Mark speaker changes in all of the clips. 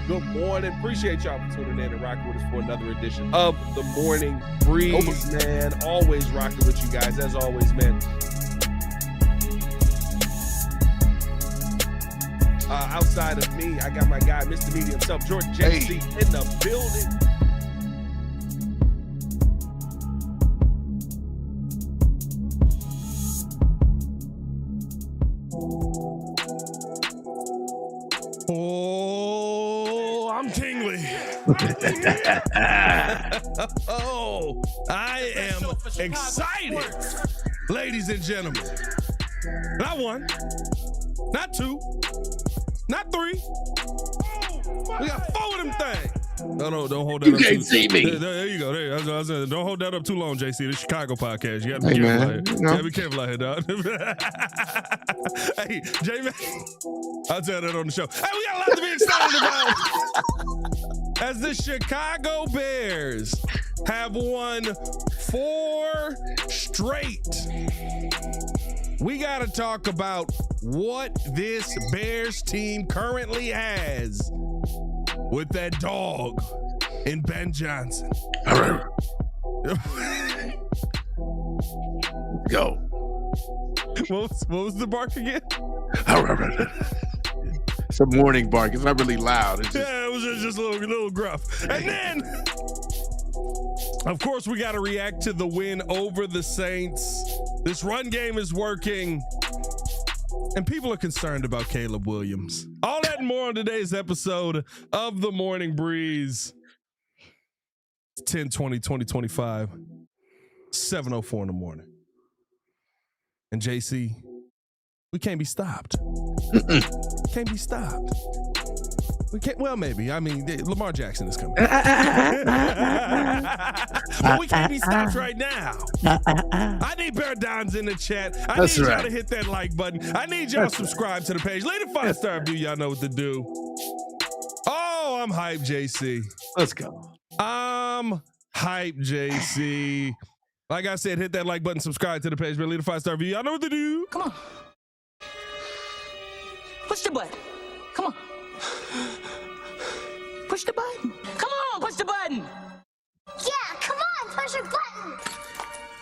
Speaker 1: Good morning. Appreciate y'all for tuning in and rocking with us for another edition of the Morning Breeze, man. Always rocking with you guys, as always, man. Outside of me, I got my guy, Mr. Media himself, Jordan JC, in the building.
Speaker 2: Oh, I'm tingly. Oh, I am excited, ladies and gentlemen. Not one, not two, not three. We got 4 of them things. No, don't hold that up.
Speaker 3: You can't see me.
Speaker 2: There you go. There. Don't hold that up too long, JC. The Chicago podcast. You got to
Speaker 3: Hey,
Speaker 2: be careful
Speaker 3: man.
Speaker 2: out here.
Speaker 3: You
Speaker 2: You
Speaker 3: know.
Speaker 2: got to be careful out here, dog. Hey, J-Man. I'll tell that on the show. Hey, we got a lot to be excited about. As the Chicago Bears have won 4 straight. We got to talk about what this Bears team currently has with that dog in Ben Johnson.
Speaker 3: Go.
Speaker 2: What was the bark again?
Speaker 3: It's a morning bark. It's not really loud. It's just,
Speaker 2: Yeah, it was just a little gruff. And then, of course, we got to react to the win over the Saints. This run game is working, and people are concerned about Caleb Williams. All that and more on today's episode of The Morning Breeze. 10/20/2025, 7:04 in the morning. And JC, we can't be stopped. Can't be stopped. We can't. Well, maybe. I mean, Lamar Jackson is coming. But we can't be stopped right now. I need Paradines in the chat. I
Speaker 3: That's
Speaker 2: need y'all
Speaker 3: right.
Speaker 2: to hit that like button. I need y'all to subscribe to the page. Leave a 5-star review. Y'all know what to do. Oh, I'm hyped, JC.
Speaker 3: let's go.
Speaker 2: I'm hyped, JC. Like I said, hit that like button, subscribe to the page, man. Leave a 5-star review. Y'all know what to do.
Speaker 4: Come on. Push the button. Come on. Push the button. Come on, push the button.
Speaker 5: Yeah, come on, push a button.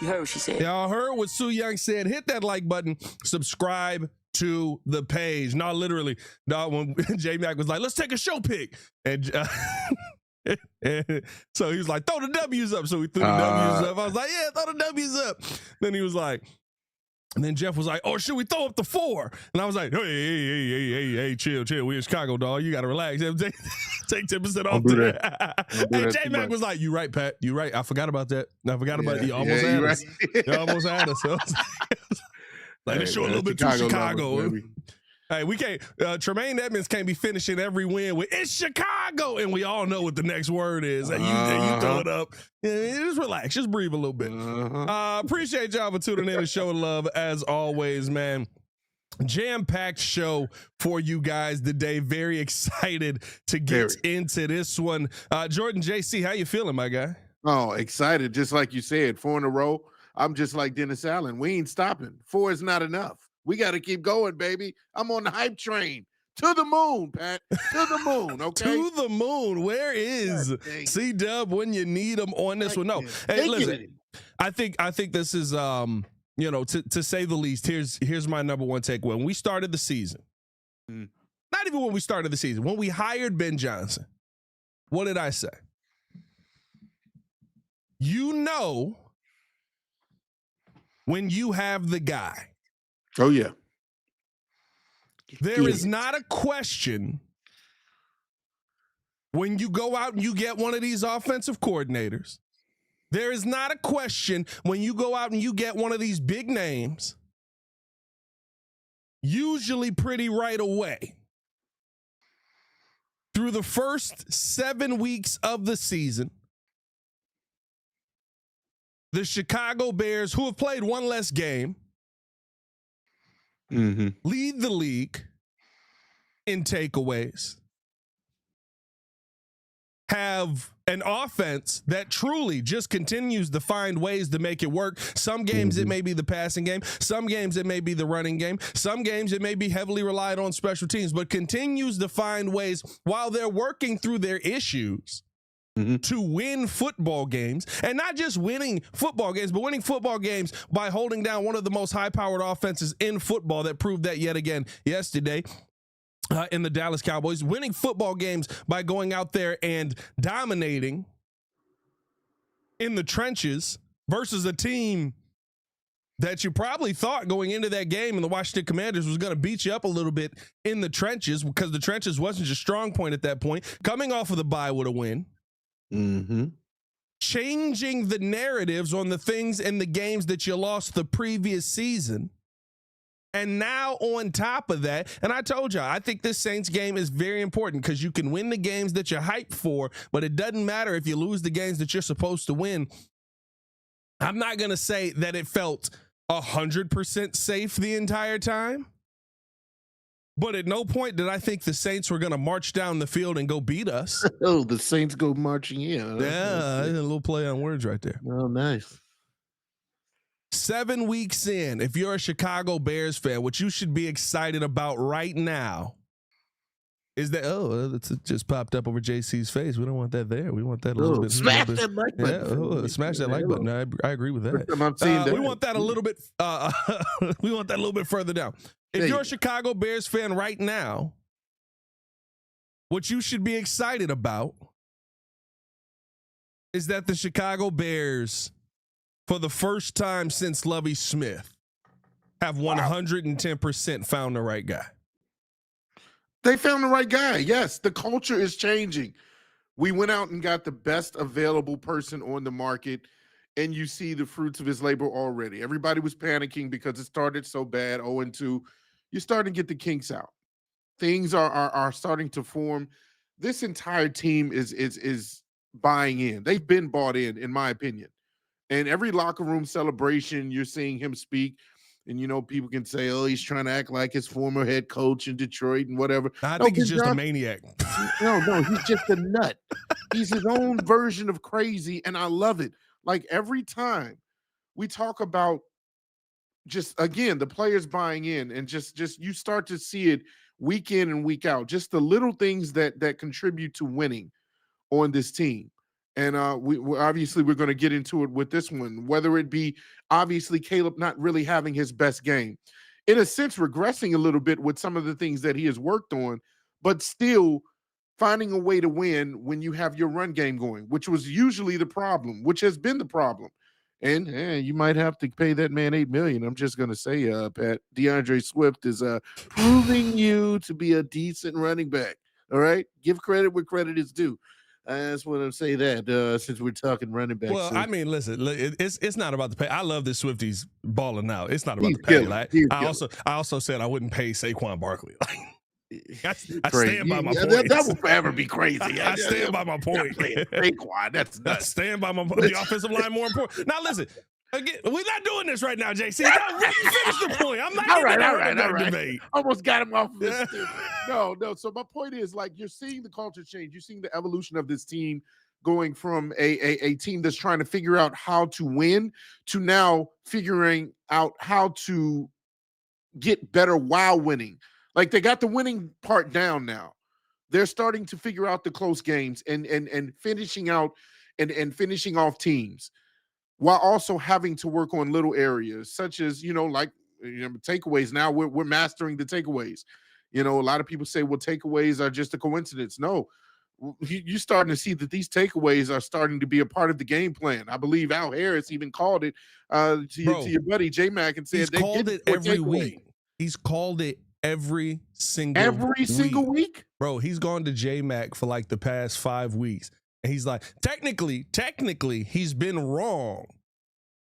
Speaker 4: You heard what she said.
Speaker 2: Y'all heard what Sue Young said. Hit that like button, subscribe to the page. No, literally. No, when J-Mac was like, let's take a show pic. And so he was like, throw the W's up. So we threw the W's up. I was like, yeah, throw the W's up. Then he was like, and then Jeff was like, oh, should we throw up the 4? And I was like, hey, chill. We in Chicago, dog. You got to relax. Take 10% off.
Speaker 3: Don't do that. Don't do
Speaker 2: And
Speaker 3: that too
Speaker 2: J-Mac
Speaker 3: much.
Speaker 2: was like, you right, Pat. You right. I forgot about that. I forgot about it. You
Speaker 3: Yeah,
Speaker 2: almost
Speaker 3: yeah,
Speaker 2: had
Speaker 3: you
Speaker 2: us.
Speaker 3: right.
Speaker 2: You almost had us. Like, they show a little bit too Chicago.
Speaker 3: numbers, baby.
Speaker 2: Hey, we can't. Tremaine Edmonds can't be finishing every win with "It's Chicago," and we all know what the next word is. And you throw it up. Yeah, just relax, just breathe a little bit. Appreciate y'all for tuning in and showing love as always, man. Jam-packed show for you guys today. Very excited to get into this one. Jordan JC, how you feeling, my guy?
Speaker 3: Oh, excited. Just like you said, 4 in a row. I'm just like Dennis Allen. We ain't stopping. 4 is not enough. We got to keep going, baby. I'm on the hype train. To the moon, Pat. To the moon, okay?
Speaker 2: To the moon. Where is C-Dub when you need him on this one? No. Hey, listen. I think this is to say the least. Here's my number one takeaway. When we started the season, not even when we started the season, when we hired Ben Johnson, what did I say? You know when you have the guy.
Speaker 3: Oh, yeah.
Speaker 2: There is not a question when you go out and you get one of these offensive coordinators. There is not a question when you go out and you get one of these big names, usually pretty right away. Through the first 7 weeks of the season, the Chicago Bears, who have played one less game, lead the league in takeaways, have an offense that truly just continues to find ways to make it work. Some games it may be the passing game. Some games it may be the running game. Some games it may be heavily relied on special teams, but continues to find ways while they're working through their issues to win football games. And not just winning football games, but winning football games by holding down one of the most high-powered offenses in football that proved that yet again yesterday. In the Dallas Cowboys, winning football games by going out there and dominating in the trenches versus a team that you probably thought going into that game and the Washington Commanders was going to beat you up a little bit in the trenches, because the trenches wasn't your strong point at that point. Coming off of the bye with a win. Changing the narratives on the things in the games that you lost the previous season. And now on top of that, and I told y'all, I think this Saints game is very important, because you can win the games that you're hyped for, but it doesn't matter if you lose the games that you're supposed to win. I'm not going to say that it felt 100% safe the entire time, but at no point did I think the Saints were going to march down the field and go beat us.
Speaker 3: Oh, the Saints go marching in.
Speaker 2: Yeah, a little play on words right there.
Speaker 3: Oh, nice.
Speaker 2: 7 weeks in, if you're a Chicago Bears fan, what you should be excited about right now is that, it just popped up over JC's face. We don't want that there. We want that a little bit.
Speaker 3: Smash that like button.
Speaker 2: Smash that like button. I agree with that. We want that a little bit. We want that a little bit further down. If you're a Chicago Bears fan right now, what you should be excited about is that the Chicago Bears, for the first time since Lovie Smith, have 110% found the right guy.
Speaker 3: They found the right guy. Yes, the culture is changing. We went out and got the best available person on the market, and you see the fruits of his labor already. Everybody was panicking because it started so bad, 0-2. You're starting to get the kinks out. Things are starting to form. This entire team is buying in. They've been bought in my opinion. And every locker room celebration, you're seeing him speak. And, people can say, oh, he's trying to act like his former head coach in Detroit and whatever.
Speaker 2: I think he's just a maniac.
Speaker 3: No, he's just a nut. He's his own version of crazy, and I love it. Like, every time we talk about just, again, the players buying in, and just you start to see it week in and week out, just the little things that contribute to winning on this team. And we're obviously going to get into it with this one, whether it be obviously Caleb not really having his best game, in a sense regressing a little bit with some of the things that he has worked on, but still finding a way to win when you have your run game going, which was usually the problem, which has been the problem. And you might have to pay that man $8 million. I'm just going to say, Pat, DeAndre Swift is proving you to be a decent running back. All right, give credit where credit is due. I just want to say that since we're talking running back.
Speaker 2: Well, I mean, listen, it's not about the pay. I love that Swifty's balling out. It's not about the pay. Like, I also said I wouldn't pay Saquon Barkley. I stand by my point.
Speaker 3: That will forever be crazy.
Speaker 2: I stand by my point.
Speaker 3: Saquon, that's nuts.
Speaker 2: I stand by my point. The offensive line more important. Now, listen. Again, we're not doing this right now, JC. No, finish the point. I'm not
Speaker 3: all right.
Speaker 2: debate.
Speaker 3: Almost got him off of this. No. So my point is, like, you're seeing the culture change. You're seeing the evolution of this team going from a team that's trying to figure out how to win to now figuring out how to get better while winning. Like, they got the winning part down now. They're starting to figure out the close games and finishing out and finishing off teams, while also having to work on little areas such as, takeaways. Now we're mastering the takeaways. A lot of people say, well, takeaways are just a coincidence. No, you're starting to see that these takeaways are starting to be a part of the game plan. I believe Al Harris even called it to your buddy J-Mac and said
Speaker 2: he's called it every week. He's called it every single week. Bro, he's gone to J-Mac for like the past 5 weeks. And he's like, technically, he's been wrong.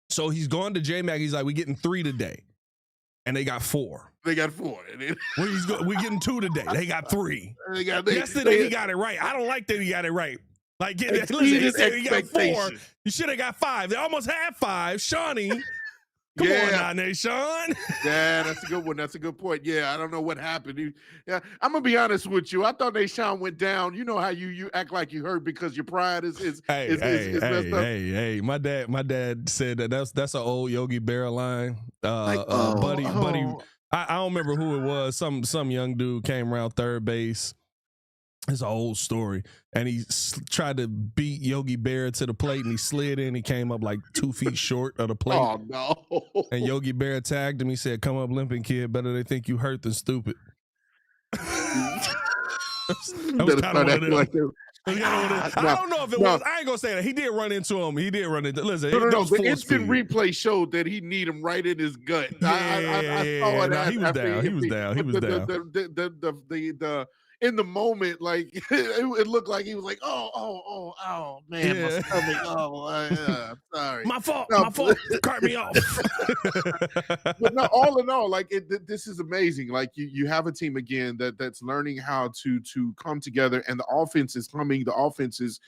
Speaker 2: So he's gone to J-Mac. He's like, we're getting 3 today. And they got 4.
Speaker 3: They got 4.
Speaker 2: We're getting 2 today. They got 3.
Speaker 3: Yesterday
Speaker 2: he got it right. I don't like that he got it right. Like, listen, he said he got 4. You should have got 5. They almost had 5. Shawnee Come
Speaker 3: Yeah.
Speaker 2: on now, Nation.
Speaker 3: Yeah, that's a good one. That's a good point. Yeah, I don't know what happened. Yeah, I'm gonna be honest with you. I thought Deshaun went down. You know how you act like you hurt because your pride is messed up.
Speaker 2: Hey. My dad said that's an old Yogi Berra line. Buddy. I don't remember who it was. Some young dude came around third base. It's an old story, and he tried to beat Yogi Berra to the plate, and he slid in. He came up like 2 feet short of the plate.
Speaker 3: Oh no!
Speaker 2: And Yogi Berra tagged him. He said, "Come up limping, kid. Better they think you hurt than stupid." That was kind of one of them. I don't know if it was. I ain't gonna say that. He did run into him. Listen,
Speaker 3: no. The instant replay showed that he kneed him right in his gut. I saw it.
Speaker 2: He was down. He was down. He was down.
Speaker 3: The in the moment, like it looked like he was like, oh man, my stomach. Sorry,
Speaker 2: my fault. Cart me off.
Speaker 3: But no, all in all, like this is amazing. Like you have a team again that's learning how to come together, and the offense is coming. The offense is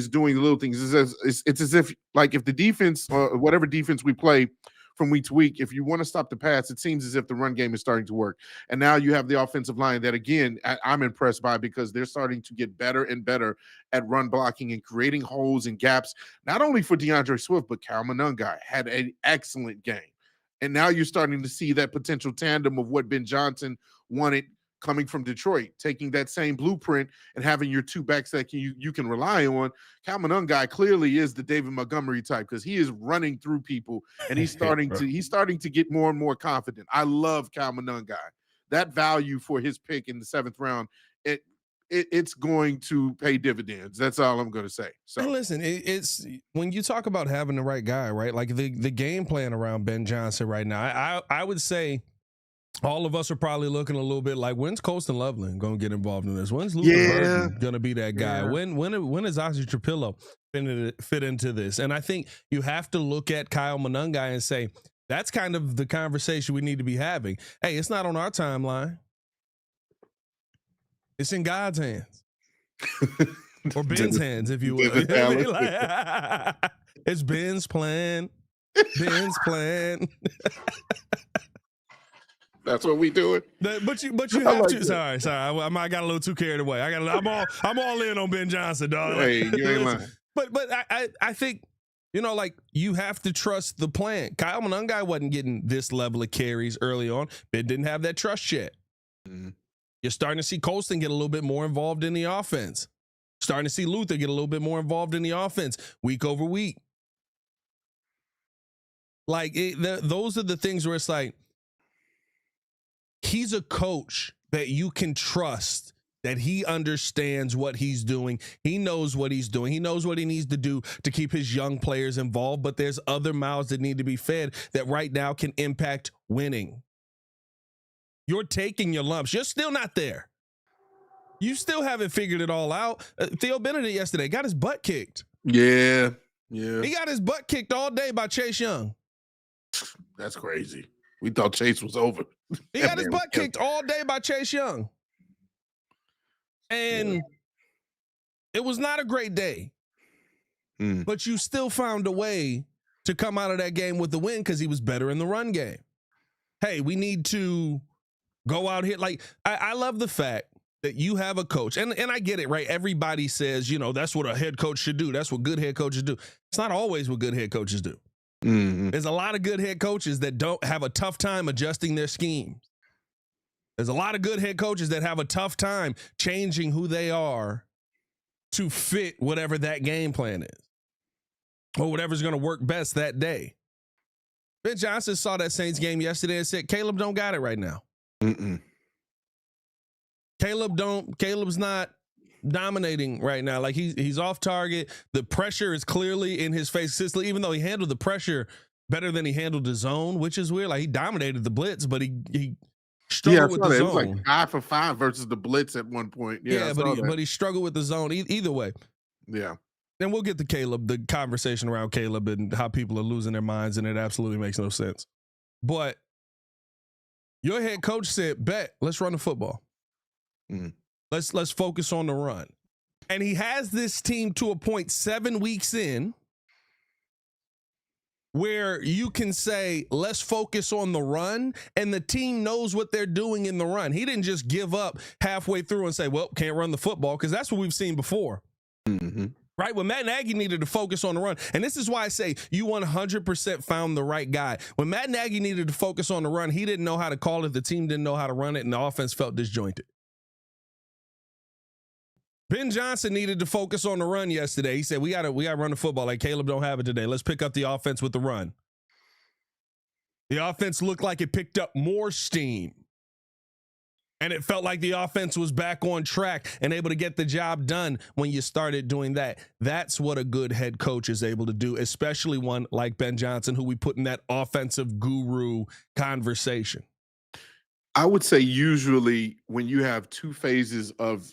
Speaker 3: doing the little things. It's as if like if the defense or whatever defense we play from week to week, if you want to stop the pass, it seems as if the run game is starting to work. And now you have the offensive line that, again, I'm impressed by because they're starting to get better and better at run blocking and creating holes and gaps, not only for DeAndre Swift, but Kyle Monangai had an excellent game. And now you're starting to see that potential tandem of what Ben Johnson wanted coming from Detroit, taking that same blueprint and having your two backs that you can rely on. Kyle Monangai clearly is the David Montgomery type because he is running through people and he's starting to get more and more confident. I love Kyle Monangai. That value for his pick in the 7th round, it's going to pay dividends. That's all I'm going to say. So
Speaker 2: and listen, it's when you talk about having the right guy, right? Like the game plan around Ben Johnson right now, I would say all of us are probably looking a little bit like, when's Colston Loveland going to get involved in this? When's Luka Burton going to be that guy?
Speaker 3: Yeah.
Speaker 2: When is Ozzie Trapillo fit into this? And I think you have to look at Kyle Monangai and say, that's kind of the conversation we need to be having. Hey, it's not on our timeline. It's in God's hands. Or Ben's hands, if you will. It's Ben's plan. Ben's plan.
Speaker 3: That's what we do it.
Speaker 2: But you have to. Sorry. I got a little too carried away. I'm all in on Ben Johnson, dog.
Speaker 3: Hey, you ain't lying.
Speaker 2: But I think, like you have to trust the plan. Kyle Monangai wasn't getting this level of carries early on. Ben didn't have that trust yet. Mm-hmm. You're starting to see Colston get a little bit more involved in the offense. Starting to see Luther get a little bit more involved in the offense week over week. Like those are the things where it's like, he's a coach that you can trust, that he understands what he's doing. He knows what he's doing. He knows what he needs to do to keep his young players involved, but there's other mouths that need to be fed that right now can impact winning. You're taking your lumps. You're still not there. You still haven't figured it all out. Theo Benedict yesterday got his butt kicked.
Speaker 3: Yeah.
Speaker 2: He got his butt kicked all day by Chase Young.
Speaker 3: That's crazy. We thought Chase was over.
Speaker 2: He got his butt kicked all day by Chase Young. And it was not a great day. But you still found a way to come out of that game with the win because he was better in the run game. Hey, we need to go out here. Like, I love the fact that you have a coach. And I get it, right? Everybody says, that's what a head coach should do. That's what good head coaches do. It's not always what good head coaches do. Mm-hmm. There's a lot of good head coaches that don't have a tough time adjusting their schemes. There's a lot of good head coaches that have a tough time changing who they are to fit whatever that game plan is or whatever's going to work best that day. Ben Johnson saw that Saints game yesterday and said, Caleb don't got it right now. Caleb's not dominating right now. Like he's off target. The pressure is clearly in his face, even though he handled the pressure better than he handled the zone, which is weird. Like he dominated the blitz, but he struggled with the zone. It was
Speaker 3: like 5 for 5 versus the blitz at one point.
Speaker 2: But he struggled with the zone either way.
Speaker 3: Yeah.
Speaker 2: And we'll get to Caleb, the conversation around Caleb and how people are losing their minds, and it absolutely makes no sense. But your head coach said, bet, let's run the football. Let's focus on the run. And he has this team to a point 7 weeks in where you can say, let's focus on the run, and the team knows what they're doing in the run. He didn't just give up halfway through and say, well, can't run the football, because that's what we've seen before.
Speaker 3: Mm-hmm.
Speaker 2: Right? When Matt Nagy needed to focus on the run. And this is why I say you 100% found the right guy. When Matt Nagy needed to focus on the run, he didn't know how to call it. The team didn't know how to run it, and the offense felt disjointed. Ben Johnson needed to focus on the run yesterday. He said, we gotta run the football. Like, Caleb don't have it today. Let's pick up the offense with the run. The offense looked like it picked up more steam. And it felt like the offense was back on track and able to get the job done when you started doing that. That's what a good head coach is able to do, especially one like Ben Johnson, who we put in that offensive guru conversation.
Speaker 3: I would say usually when you have two phases of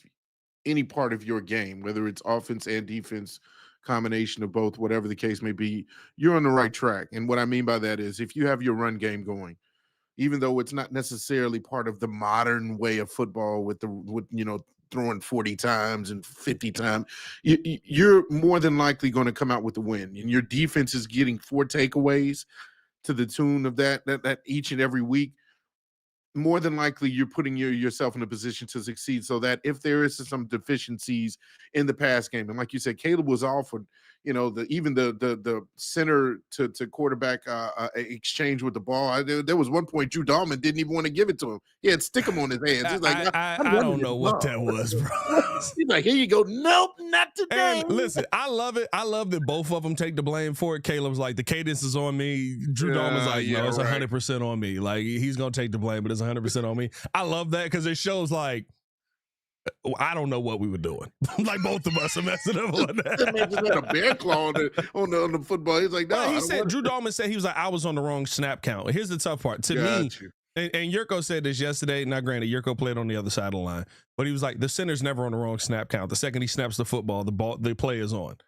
Speaker 3: any part of your game, whether it's offense and defense, combination of both, whatever the case may be, you're on the right track. And what I mean by that is if you have your run game going, even though it's not necessarily part of the modern way of football with throwing 40 times and 50 times, you're more than likely going to come out with the win. And your defense is getting 4 takeaways to the tune of that each and every week. More than likely, you're putting yourself in a position to succeed, so that if there is some deficiencies in the pass game, and like you said, Caleb was off on, the center to quarterback exchange with the ball. There was one point Drew Dahlman didn't even want to give it to him. He had stick him on his hands. He's like,
Speaker 2: I don't know what that was, bro.
Speaker 3: He's like, here you go. Nope, not today.
Speaker 2: And listen, I love it. I love that both of them take the blame for it. Caleb's like, the cadence is on me. Drew Dahlman's like, no, it's 100% on me. Like, he's gonna take the blame, but it's 100% on me. I love that because it shows like, I don't know what we were doing. Like, both of us are messing up on that.
Speaker 3: That man just had a bear claw on the football. He's like, no.
Speaker 2: Well, he said, Drew Dahlman said, he was like, I was on the wrong snap count. Here's the tough part. To me, and Yurko said this yesterday. Now, granted, Yurko played on the other side of the line, but he was like, the center's never on the wrong snap count. The second he snaps the football, the play is on.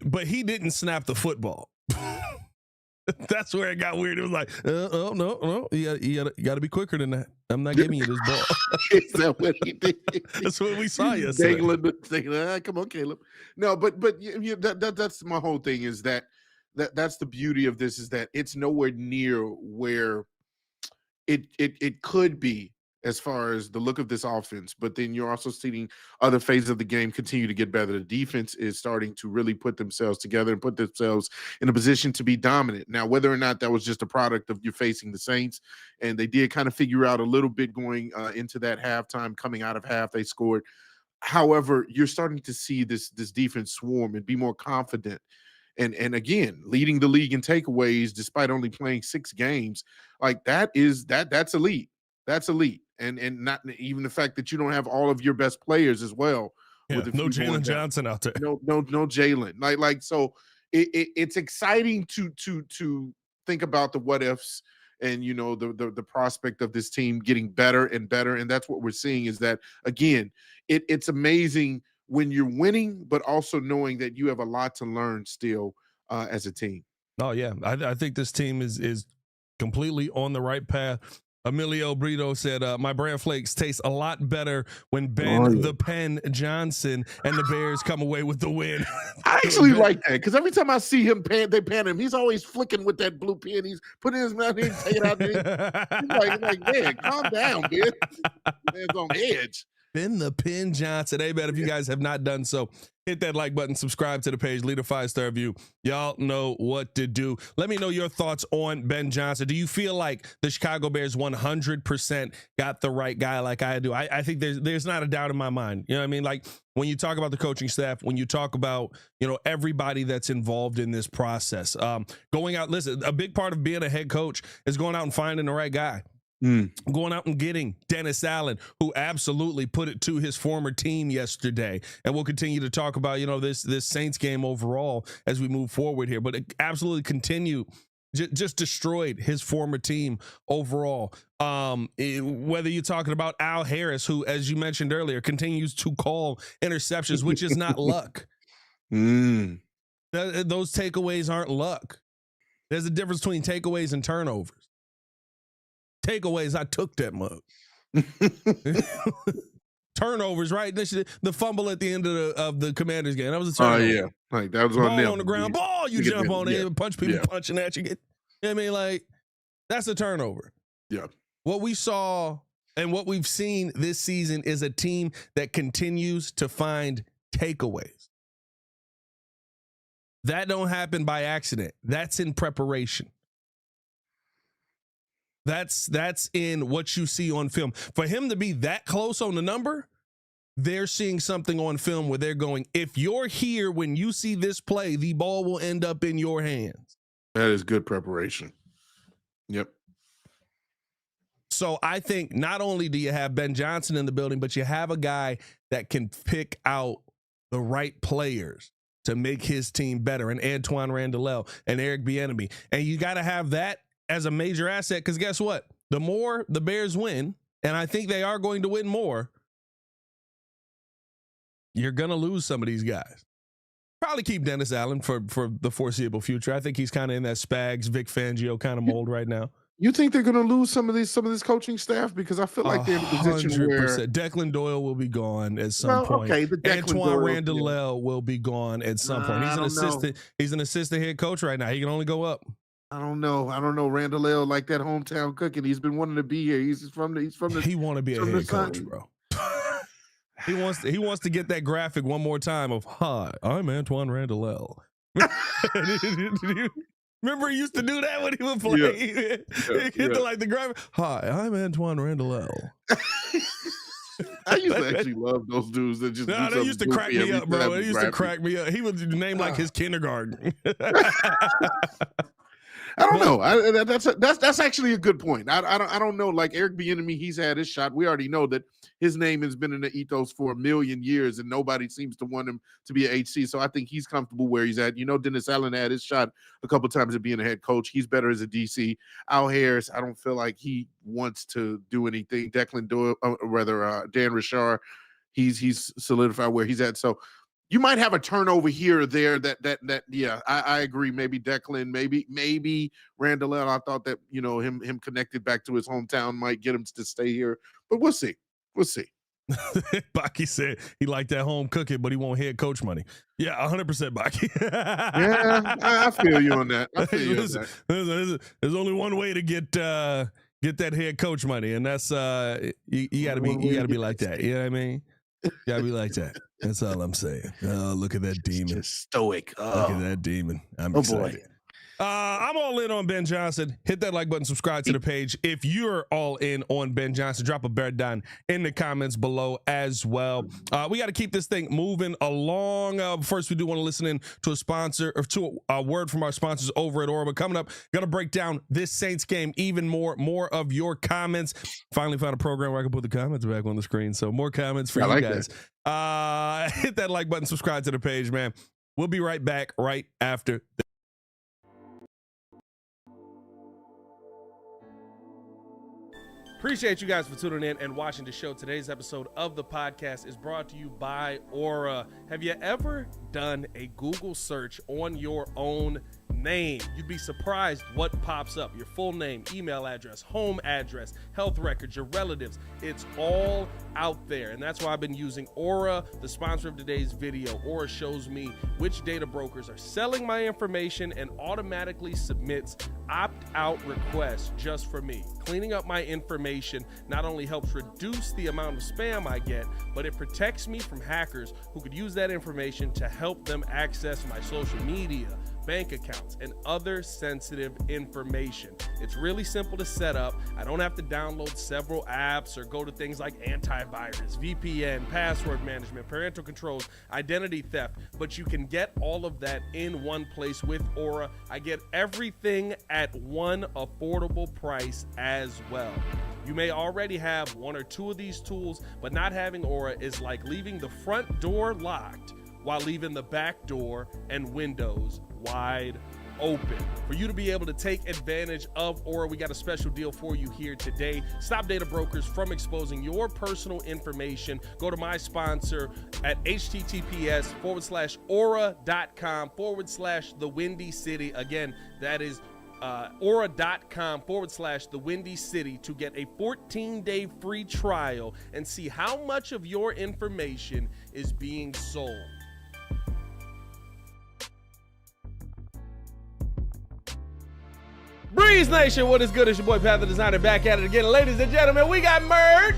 Speaker 2: But he didn't snap the football. That's where it got weird. It was like, no, you got to be quicker than that. I'm not giving you this ball.
Speaker 3: Is that what he did?
Speaker 2: That's what we saw yesterday.
Speaker 3: Come on, Caleb. No, but that's my whole thing. Is that's the beauty of this, is that it's nowhere near where it could be as far as the look of this offense, but then you're also seeing other phases of the game continue to get better. The defense is starting to really put themselves together and put themselves in a position to be dominant. Now, whether or not that was just a product of you facing the Saints, and they did kind of figure out a little bit going into that halftime, coming out of half, they scored. However, you're starting to see this defense swarm and be more confident. And again, leading the league in takeaways despite only playing 6 games, like that's elite. That's elite. And not even the fact that you don't have all of your best players as well.
Speaker 2: Yeah, no Jalen Johnson out there.
Speaker 3: No Jalen. Like so it's exciting to think about the what ifs and the prospect of this team getting better and better. And that's what we're seeing, is that again, it's amazing when you're winning, but also knowing that you have a lot to learn still as a team.
Speaker 2: Oh yeah. I think this team is completely on the right path. Emilio Brito said, my bran flakes taste a lot better when the Pen Johnson and the Bears come away with the win.
Speaker 3: I actually like that, because every time I see him they pan him, he's always flicking with that blue pen. He's putting his mouth in, take it out there. He's like, man, calm down, man. Man's on edge.
Speaker 2: Ben the Pen Johnson. Hey, man, if you guys have not done so, hit that like button, subscribe to the page, leave a 5-star review. Y'all know what to do. Let me know your thoughts on Ben Johnson. Do you feel like the Chicago Bears 100% got the right guy like I do? I think there's not a doubt in my mind. You know what I mean? Like, when you talk about the coaching staff, when you talk about, everybody that's involved in this process, going out, listen, a big part of being a head coach is going out and finding the right guy. Going out and getting Dennis Allen, who absolutely put it to his former team yesterday. And we'll continue to talk about, this Saints game overall as we move forward here. But it absolutely just destroyed his former team overall. Whether you're talking about Al Harris, who, as you mentioned earlier, continues to call interceptions, which is not luck. Those takeaways aren't luck. There's a difference between takeaways and turnovers. Takeaways, I took that mug. turnovers, right? The fumble at the end of the Commanders game. That was a turnover.
Speaker 3: Oh, yeah. Like, that was on
Speaker 2: Ball
Speaker 3: them.
Speaker 2: on the ground. Ball, you jump on it and punch people punching at you. You know what I mean? Like, that's a turnover.
Speaker 3: Yeah.
Speaker 2: What we saw and what we've seen this season is a team that continues to find takeaways. That don't happen by accident. That's in preparation. That's in what you see on film. For him to be that close on the number, they're seeing something on film where they're going, if you're here when you see this play, the ball will end up in your hands.
Speaker 3: That is good preparation. Yep.
Speaker 2: So I think not only do you have Ben Johnson in the building, but you have a guy that can pick out the right players to make his team better, and Antoine Randall and Eric Bieniemy. And you got to have that as a major asset, because guess what? The more the Bears win, and I think they are going to win more, you're going to lose some of these guys. Probably keep Dennis Allen for the foreseeable future. I think he's kind of in that Spags, Vic Fangio kind of mold right now.
Speaker 3: You think they're going to lose some of this coaching staff? Because I feel like they're in a position where
Speaker 2: 100%. Declan Doyle will be gone at some point.
Speaker 3: Okay, the
Speaker 2: Antoine Randall will be gone at some point. He's an assistant. He's an assistant head coach right now. He can only go up.
Speaker 3: I don't know. Randall like that hometown cooking. He's been wanting to be here. He's from the.
Speaker 2: He want to be a head coach, bro. He wants to get that graphic one more time of, hi, I'm Antoine Randall. Remember he used to do that when he would play? The graphic. Hi, I'm Antoine Randall.
Speaker 3: I used to actually love those dudes that just.
Speaker 2: No, they used to crack me up, bro. They used to crack me up. He was named like his kindergarten.
Speaker 3: I don't know. That's actually a good point. I don't know. Like Eric Bieniemy, he's had his shot. We already know that his name has been in the ethos for a million years, and nobody seems to want him to be an HC. So I think he's comfortable where he's at. You know, Dennis Allen had his shot a couple times at being a head coach. He's better as a DC. Al Harris, I don't feel like he wants to do anything. Declan Doyle, Dan Richard, he's solidified where he's at. So you might have a turnover here or there that yeah, I agree. Maybe Declan, maybe Randall. I thought that, you know, him connected back to his hometown might get him to stay here, but we'll see.
Speaker 2: Baki said he liked that home cooking, but he won't head coach money. Yeah, 100% Baki.
Speaker 3: Yeah, I feel you on that.
Speaker 2: There's only one way to get that head coach money, and that's you gotta be like that. You know what I mean? You gotta be like that. That's all I'm saying. Oh, look at that demon.
Speaker 3: Just stoic.
Speaker 2: Look at that demon. I'm excited. Boy. I'm all in on Ben Johnson. Hit that like button, subscribe to the page. If you're all in on Ben Johnson, drop a bear down in the comments below as well. We got to keep this thing moving along. First, we do want to listen in to a sponsor or to a word from our sponsors over at Aura. But coming up, gonna break down this Saints game even more of your comments. Finally found a program where I can put the comments back on the screen. So more comments for you guys. Hit that like button, subscribe to the page, man. We'll be right back right after this.
Speaker 1: Appreciate you guys for tuning in and watching the show. Today's episode of the podcast is brought to you by Aura. Have you ever done a Google search on your own name? You'd be surprised what pops up. Your full name, email address, home address, health records, your relatives. It's all out there. And that's why I've been using Aura, the sponsor of today's video. Aura shows me which data brokers are selling my information and automatically submits opt-out requests just for me. Cleaning up my information not only helps reduce the amount of spam I get, but it protects me from hackers who could use that information to help them access my social media, bank accounts, and other sensitive information. It's really simple to set up. I don't have to download several apps or go to things like antivirus, VPN, password management, parental controls, identity theft, but you can get all of that in one place with Aura. I get everything at one affordable price as well. You may already have one or two of these tools, but not having Aura is like leaving the front door locked while leaving the back door and windows wide open. For you to be able to take advantage of Aura, we got a special deal for you here today. Stop data brokers from exposing your personal information. Go to my sponsor at https://aura.com/the Windy City. Again, that is Aura.com/The Windy City to get a 14-day free trial and see how much of your information is being sold. Breeze Nation, what is good? It's your boy Pat the Designer back at it again. Ladies and gentlemen, we got merch.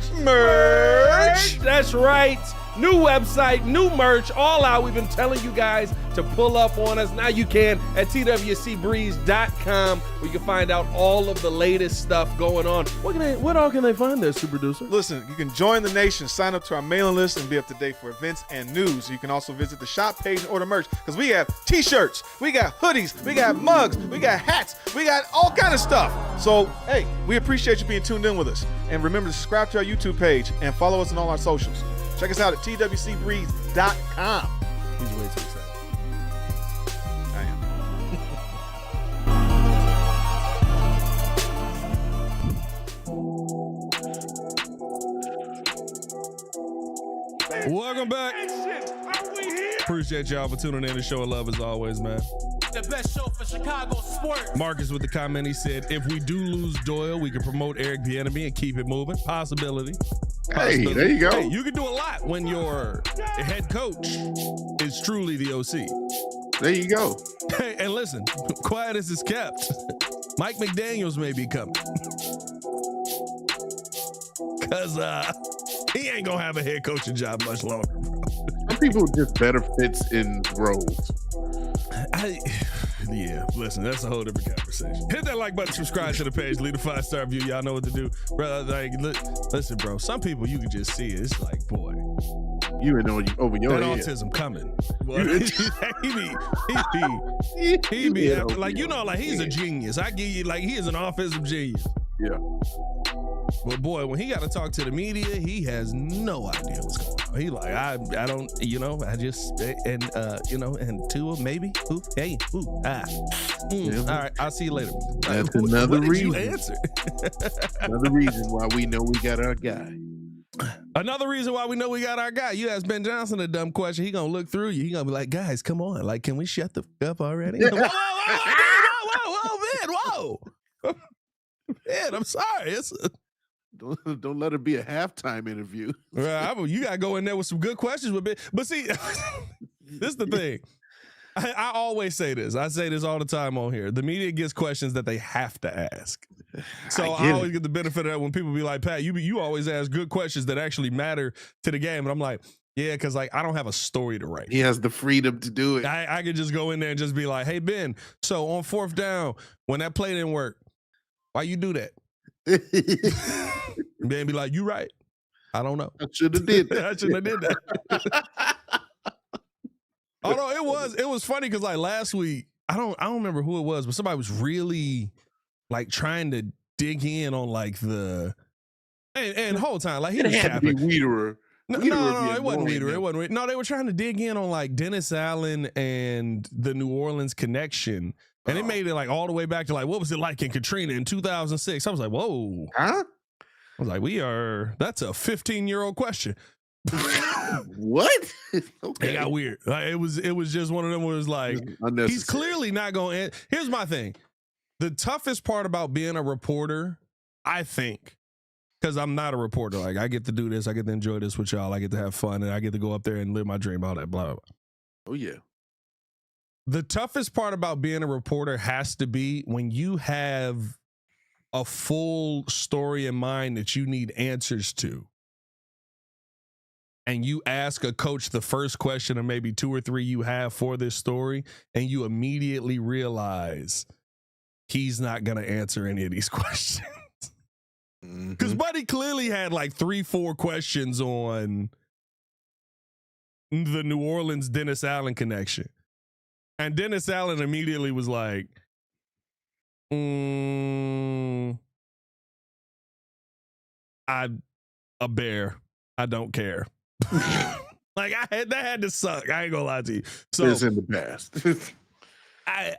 Speaker 1: That's right. New website, new merch, all out. We've been telling you guys to pull up on us. Now you can at twcbreeze.com, where you can find out all of the latest stuff going on. What all can they find there, Super Producer?
Speaker 6: Listen, you can join the nation, sign up to our mailing list, and be up to date for events and news. You can also visit the shop page and order merch, because we have t-shirts, we got hoodies, we got mugs, we got hats, we got all kind of stuff. So, hey, we appreciate you being tuned in with us. And remember to subscribe to our YouTube page and follow us on all our socials. Check us out at twcbreeze.com.
Speaker 2: He's way too excited.
Speaker 6: I am.
Speaker 2: Welcome back. Appreciate y'all for tuning in and showing love as always, man.
Speaker 7: The best show for Chicago sports.
Speaker 2: Marcus with the comment, he said, if we do lose Doyle, we can promote Eric Bieniemy and keep it moving. Possibility.
Speaker 3: Hey, there you go.
Speaker 2: Hey, you can do a lot when your head coach is truly the OC.
Speaker 3: There you go.
Speaker 2: Hey, and listen, quiet as it's kept, Mike McDaniels may be coming. Because he ain't going to have a head coaching job much longer, bro.
Speaker 3: Some people just better fits in roles.
Speaker 2: Yeah, listen, that's a whole different conversation. Hit that like button, subscribe to the page, leave a 5-star review. Y'all know what to do. Bro, like, listen, bro, some people you can just see it. It's like, boy.
Speaker 3: You ain't over your
Speaker 2: that
Speaker 3: head.
Speaker 2: autism coming. Well, he be like, you know, like he's a genius. I give you, like, he is an offensive genius.
Speaker 3: Yeah.
Speaker 2: But boy, when he got to talk to the media, he has no idea what's going on. He like, I don't, you know, I just, and, you know, and Tua, maybe, ooh, hey, ooh, ah.
Speaker 3: Yeah.
Speaker 2: All right, I'll see you later.
Speaker 3: That's another
Speaker 2: what
Speaker 3: reason.
Speaker 2: Did you answer?
Speaker 3: Another reason why we know we got our guy.
Speaker 2: Another reason why we know we got our guy. You ask Ben Johnson a dumb question, he gonna look through you. He gonna be like, guys, come on. Like, can we shut the f up already? Whoa, man, whoa. Man, I'm sorry.
Speaker 3: Don't let it be a halftime interview.
Speaker 2: You gotta go in there with some good questions with Ben. But see, this is the thing. I always say this. I say this all the time on here. The media gets questions that they have to ask. So I always get the benefit of that when people be like, Pat, you always ask good questions that actually matter to the game. And I'm like, yeah, because like I don't have a story to write.
Speaker 3: He has the freedom to do it.
Speaker 2: I could just go in there and just be like, hey, Ben, so on 4th down, when that play didn't work, why you do that? Ben be like, you right. I don't know.
Speaker 3: I should have did that.
Speaker 2: I shouldn't have did that. Although it was funny because like last week, I don't remember who it was, but somebody was really like trying to dig in on like the and the whole time like he
Speaker 3: it
Speaker 2: was
Speaker 3: had
Speaker 2: capping.
Speaker 3: to be Wiederer.
Speaker 2: No, it wasn't Wiederer. It wasn't. No, they were trying to dig in on like Dennis Allen and the New Orleans connection, and it made it like all the way back to like what was it like in Katrina in 2006. I was like, whoa,
Speaker 3: huh?
Speaker 2: I was like, that's a 15-year-old question.
Speaker 3: What? Okay.
Speaker 2: It got weird. Like, it was just one of them where it was like, he's clearly not going to. Here's my thing. The toughest part about being a reporter, I think, because I'm not a reporter. Like, I get to do this. I get to enjoy this with y'all. I get to have fun. And I get to go up there and live my dream, all that, blah, blah, blah.
Speaker 3: Oh, yeah.
Speaker 2: The toughest part about being a reporter has to be when you have a full story in mind that you need answers to. And you ask a coach the first question or maybe 2 or 3 you have for this story, and you immediately realize he's not going to answer any of these questions. Because Buddy clearly had like 3-4 questions on the New Orleans Dennis Allen connection. And Dennis Allen immediately was like, I'm a bear. I don't care. Like that had to suck. I ain't gonna lie to you. So
Speaker 3: it's in the past.
Speaker 2: I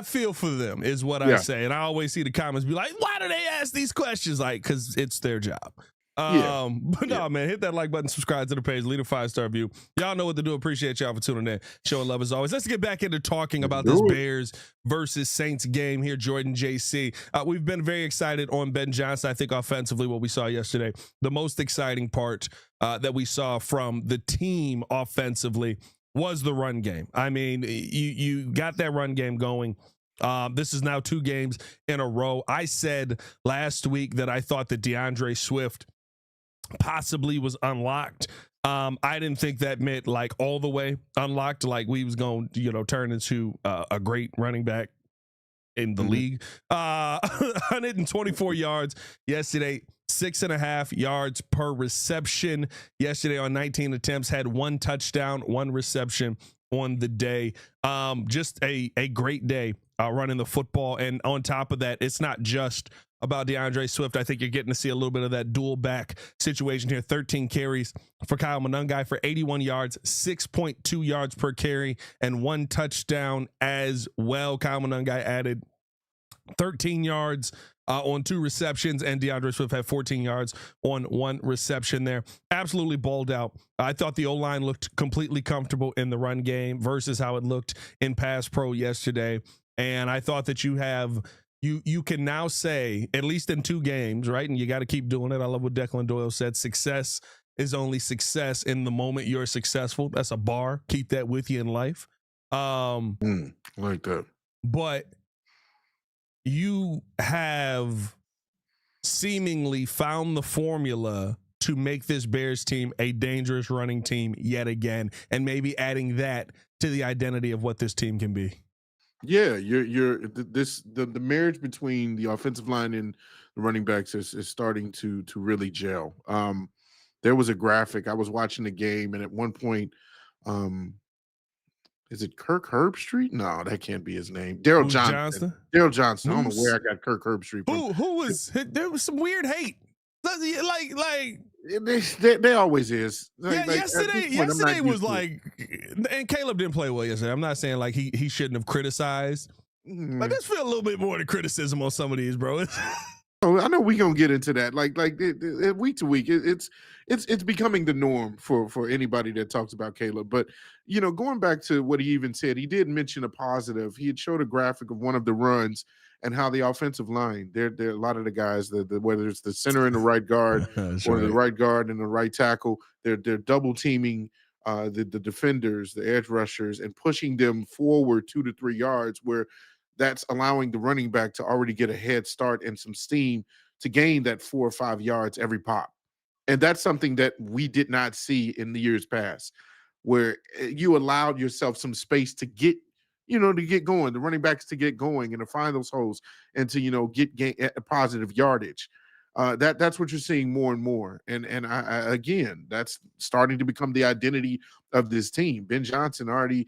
Speaker 2: feel for them is what I say, and I always see the comments be like, "Why do they ask these questions?" Like, because it's their job.
Speaker 3: Yeah.
Speaker 2: But no, man, hit that like button, subscribe to the page, leave a 5-star review. Y'all know what to do. Appreciate y'all for tuning in. Showing love as always. Let's get back into talking about this Bears versus Saints game here, Jordan JC. We've been very excited on Ben Johnson. I think offensively, what we saw yesterday, the most exciting part that we saw from the team offensively was the run game. I mean, you got that run game going. This is now 2 games in a row. I said last week that I thought that DeAndre Swift possibly was unlocked. I didn't think that meant like all the way unlocked, like we was going to, turn into a great running back in the league. 124 yards yesterday, 6.5 yards per reception yesterday on 19 attempts, had 1 touchdown, 1 reception on the day. Just a great day running the football. And on top of that, it's not just about DeAndre Swift. I think you're getting to see a little bit of that dual back situation here. 13 carries for Kyle Monangai for 81 yards, 6.2 yards per carry, and 1 touchdown as well. Kyle Monangai added 13 yards on 2 receptions, and DeAndre Swift had 14 yards on 1 reception there. Absolutely balled out. I thought the O-line looked completely comfortable in the run game versus how it looked in pass pro yesterday. And I thought that you can now say, at least in 2 games, right? And you got to keep doing it. I love what Declan Doyle said. Success is only success in the moment you're successful. That's a bar. Keep that with you in life.
Speaker 3: Like that.
Speaker 2: But you have seemingly found the formula to make this Bears team a dangerous running team yet again, and maybe adding that to the identity of what this team can be.
Speaker 3: Yeah, the marriage between the offensive line and the running backs is starting to really gel. There was a graphic. I was watching the game, and at one point, is it Kirk Herbstreit? No, that can't be his name. Daryl Johnson. Daryl Johnson. I don't know where I got Kirk Herbstreit from.
Speaker 2: Who was? There was some weird hate. Like
Speaker 3: There always is.
Speaker 2: Yesterday was like, and Caleb didn't play well yesterday. I'm not saying like he shouldn't have criticized. I just feel a little bit more of the criticism on some of these, bro.
Speaker 3: I know we're gonna get into that. Like week to week, it's becoming the norm for anybody that talks about Caleb. But going back to what he even said, he did mention a positive. He had showed a graphic of one of the runs and how the offensive line, they're a lot of the guys, whether it's the center and the right guard or the right guard and the right tackle, they're double teaming the defenders, the edge rushers, and pushing them forward 2 to 3 yards, where that's allowing the running back to already get a head start and some steam to gain that 4 or 5 yards every pop. And that's something that we did not see in the years past, where you allowed yourself some space to get going, the running backs to get going and to find those holes and to, get a positive yardage. That's what you're seeing more and more. And I again, that's starting to become the identity of this team. Ben Johnson already,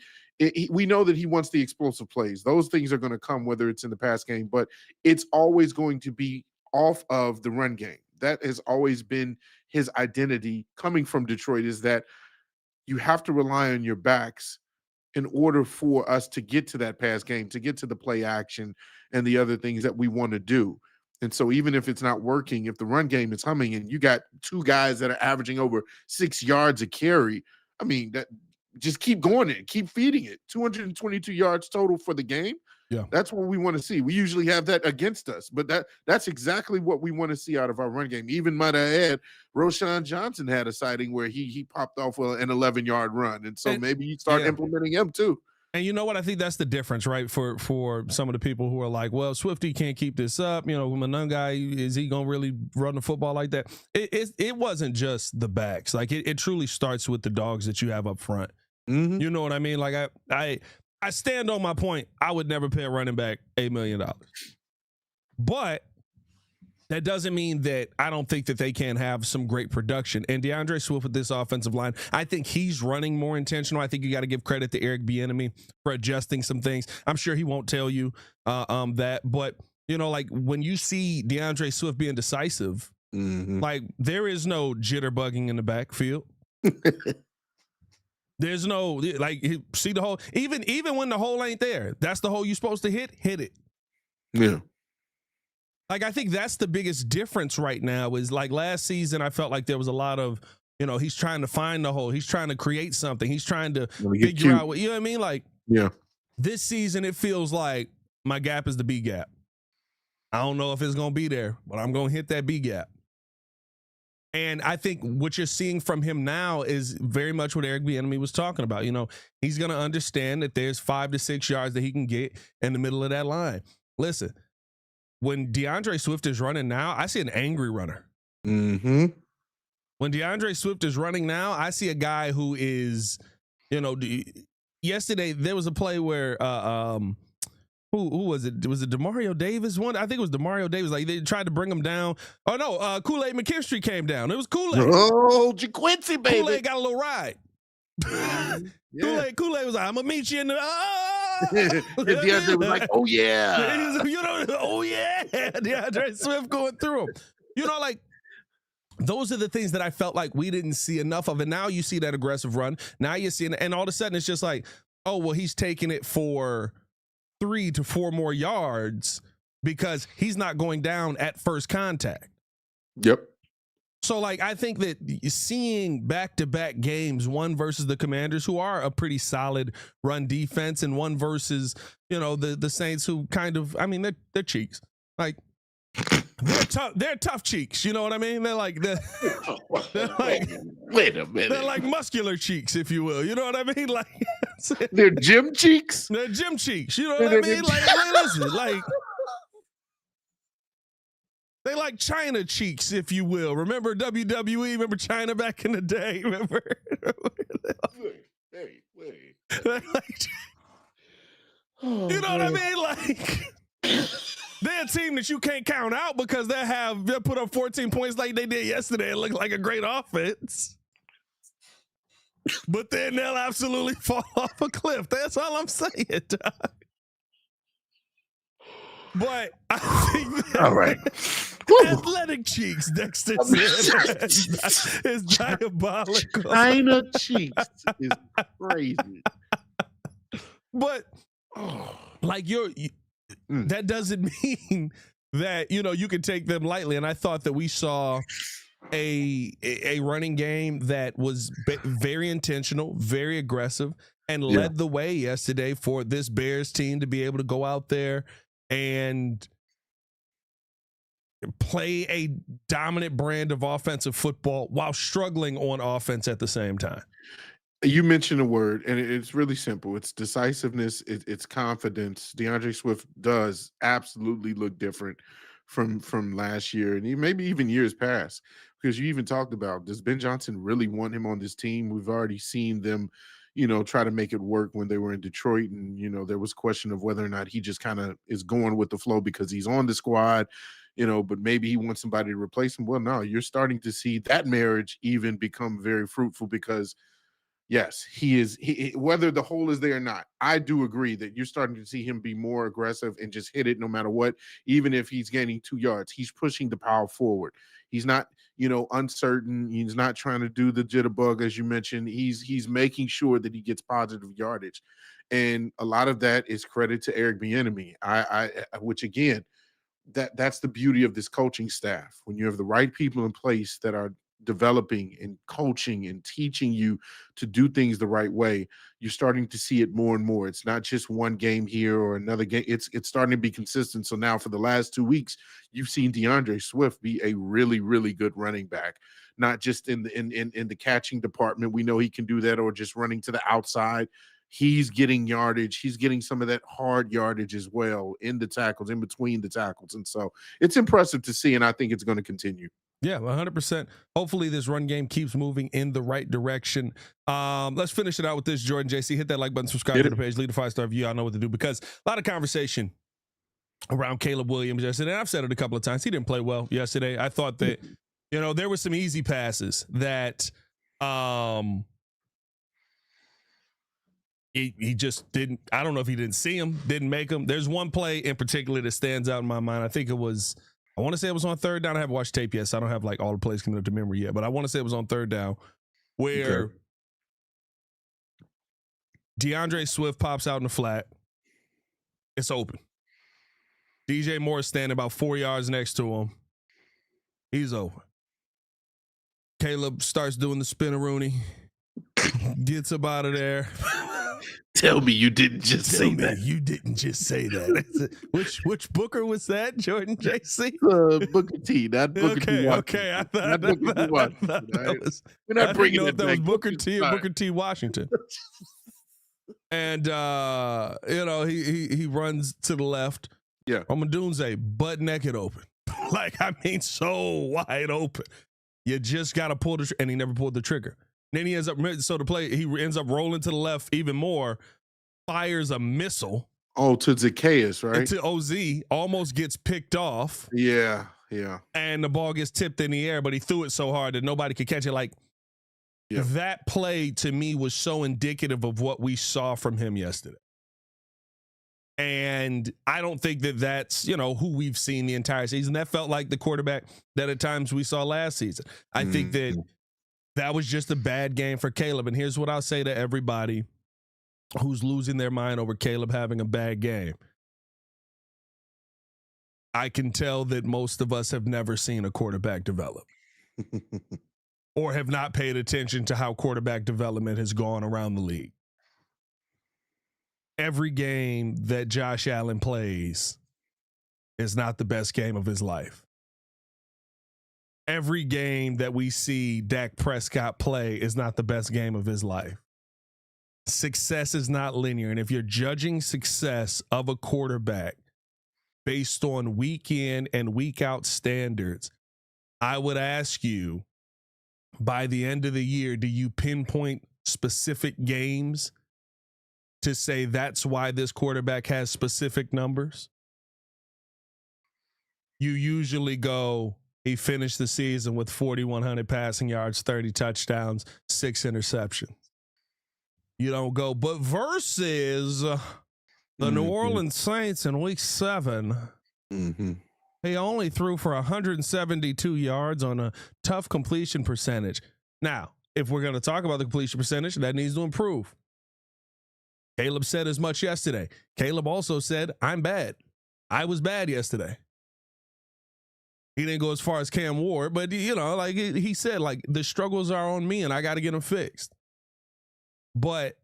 Speaker 3: we know that he wants the explosive plays. Those things are going to come, whether it's in the pass game, but it's always going to be off of the run game. That has always been his identity coming from Detroit, is that you have to rely on your backs in order for us to get to that pass game, to get to the play action and the other things that we want to do. And so even if it's not working, if the run game is humming and you got 2 guys that are averaging over 6 yards a carry, I mean, that just keep going it, keep feeding it. 222 yards total for the game.
Speaker 2: Yeah.
Speaker 3: That's what we want to see. We usually have that against us, but that's exactly what we want to see out of our run game. Even might I add, Roschon Johnson had a sighting where he popped off an 11-yard run. And so maybe you start implementing him too.
Speaker 2: And you know what? I think that's the difference, right? For some of the people who are like, well, Swifty can't keep this up. Monangai, is he going to really run the football like that? It wasn't just the backs. Like it truly starts with the dogs that you have up front.
Speaker 3: Mm-hmm.
Speaker 2: You know what I mean? Like I stand on my point. I would never pay a running back $8 million. But that doesn't mean that I don't think that they can have some great production. And DeAndre Swift with this offensive line, I think he's running more intentional. I think you got to give credit to Eric Bieniemy for adjusting some things. I'm sure he won't tell you that. But, like when you see DeAndre Swift being decisive, like there is no jitterbugging in the backfield. There's no, see the hole. Even when the hole ain't there, that's the hole you're supposed to hit it.
Speaker 3: Yeah.
Speaker 2: Like, I think that's the biggest difference right now is like last season, I felt like there was a lot of, he's trying to find the hole. He's trying to create something. He's trying to figure out what, you know what I mean? Like,
Speaker 3: yeah.
Speaker 2: This season, it feels like my gap is the B gap. I don't know if it's going to be there, but I'm going to hit that B gap. And I think what you're seeing from him now is very much what Eric Bieniemy was talking about. He's going to understand that there's 5 to 6 yards that he can get in the middle of that line. Listen, when DeAndre Swift is running now, I see an angry runner.
Speaker 3: Mm-hmm.
Speaker 2: When DeAndre Swift is running now, I see a guy who is, yesterday there was a play where who was it? Was it Demario Davis? One, I think it was Demario Davis. Like they tried to bring him down. Oh no, Kool-Aid McKinstry came down. It was Kool-Aid.
Speaker 3: Oh, JaQuincy, baby.
Speaker 2: Kool-Aid got a little ride.
Speaker 3: Yeah.
Speaker 2: Kool-Aid was like, I'm gonna meet you in the
Speaker 3: And DeAndre was like, oh yeah.
Speaker 2: Oh yeah. DeAndre Swift going through him. Like those are the things that I felt like we didn't see enough of. And now you see that aggressive run. Now you're seeing it, and all of a sudden it's just like, oh, well, he's taking it for 3 to 4 more yards because he's not going down at first contact.
Speaker 3: Yep.
Speaker 2: So, like, I think that seeing back-to-back games, one versus the Commanders, who are a pretty solid run defense, and one versus, the Saints, who kind of, I mean, they're cheeks. Like, they're tough cheeks. You know what I mean? They're like,
Speaker 3: wait a minute.
Speaker 2: They're like muscular cheeks, if you will. You know what I mean? Like,
Speaker 3: they're gym cheeks?
Speaker 2: They're gym cheeks. You know what I mean? Like, listen, like, they like China cheeks, if you will. Remember WWE? Remember China back in the day? Remember?
Speaker 3: Wait.
Speaker 2: You know what I mean? Like, they're a team that you can't count out because they'll put up 14 points like they did yesterday. It looked like a great offense. But then they'll absolutely fall off a cliff. That's all I'm saying, Doug. But I think that
Speaker 3: all right.
Speaker 2: Athletic cheeks, Dexter said, is diabolical.
Speaker 3: China cheeks is crazy.
Speaker 2: But like that doesn't mean that you can take them lightly. And I thought that we saw a running game that was very intentional, very aggressive, and led the way yesterday for this Bears team to be able to go out there and play a dominant brand of offensive football while struggling on offense at the same time.
Speaker 3: You mentioned a word, and it's really simple. It's decisiveness. It's confidence. DeAndre Swift does absolutely look different from last year, and maybe even years past, because you even talked about, does Ben Johnson really want him on this team? We've already seen them, try to make it work when they were in Detroit, and there was question of whether or not he just kind of is going with the flow because he's on the squad, but maybe he wants somebody to replace him. Well, no, you're starting to see that marriage even become very fruitful because yes, he is. Whether the hole is there or not, I do agree that you're starting to see him be more aggressive and just hit it no matter what. Even if he's gaining 2 yards, he's pushing the power forward. He's not, uncertain. He's not trying to do the jitterbug, as you mentioned. He's making sure that he gets positive yardage, and a lot of that is credit to Eric Bieniemy. Which again, that's the beauty of this coaching staff. When you have the right people in place that are developing and coaching and teaching you to do things the right way, you're starting to see it more and more. It's not just one game here or another game. It's starting to be consistent. So now for the last 2 weeks, you've seen DeAndre Swift be a really, really good running back, not just in the catching department. We know he can do that, or just running to the outside. He's getting yardage. He's getting some of that hard yardage as well in the tackles, in between the tackles. And so it's impressive to see, and I think it's going to continue.
Speaker 2: Yeah, 100%. Hopefully this run game keeps moving in the right direction. Let's finish it out with this, Jordan. JC, hit that like button, subscribe to the page, leave a 5-star review. I know what to do, because a lot of conversation around Caleb Williams yesterday. And I've said it a couple of times. He didn't play well yesterday. I thought that, there were some easy passes that he just didn't. I don't know if he didn't see him, didn't make him. There's one play in particular that stands out in my mind. I want to say it was on third down. I haven't watched tape yet, so I don't have like all the plays coming up to memory yet. But I want to say it was on third down where DeAndre Swift pops out in the flat. It's open. DJ Moore standing about 4 yards next to him. He's over. Caleb starts doing the spin-a-rooney. Gets up out of there.
Speaker 3: Tell me you didn't just say that.
Speaker 2: You didn't just say that. Which Booker was that? Jordan JC?
Speaker 3: Booker T, not Booker T.
Speaker 2: Okay. I thought that was.
Speaker 3: We're not bringing
Speaker 2: know
Speaker 3: it
Speaker 2: if that
Speaker 3: back.
Speaker 2: was Booker T or Booker T. Washington. And he runs to the left.
Speaker 3: Yeah.
Speaker 2: Omadunze butt naked open. Like, I mean, so wide open. You just got to pull and he never pulled the trigger. Then he ends up, he ends up rolling to the left even more, fires a missile.
Speaker 3: Oh, to Zacchaeus, right?
Speaker 2: To OZ, almost gets picked off.
Speaker 3: Yeah.
Speaker 2: And the ball gets tipped in the air, but he threw it so hard that nobody could catch it. Like, that play to me was so indicative of what we saw from him yesterday. And I don't think that that's, who we've seen the entire season. That felt like the quarterback that at times we saw last season. I think that was just a bad game for Caleb. And here's what I'll say to everybody who's losing their mind over Caleb having a bad game. I can tell that most of us have never seen a quarterback develop or have not paid attention to how quarterback development has gone around the league. Every game that Josh Allen plays is not the best game of his life. Every game that we see Dak Prescott play is not the best game of his life. Success is not linear. And if you're judging success of a quarterback based on week in and week out standards, I would ask you, by the end of the year, do you pinpoint specific games to say that's why this quarterback has specific numbers? You usually go, he finished the season with 4,100 passing yards, 30 touchdowns, 6 interceptions. You don't go, but versus the New Orleans Saints in week 7, he only threw for 172 yards on a tough completion percentage. Now, if we're going to talk about the completion percentage, that needs to improve. Caleb said as much yesterday. Caleb also said, I'm bad. I was bad yesterday. He didn't go as far as Cam Ward, but, he said, the struggles are on me and I got to get them fixed. But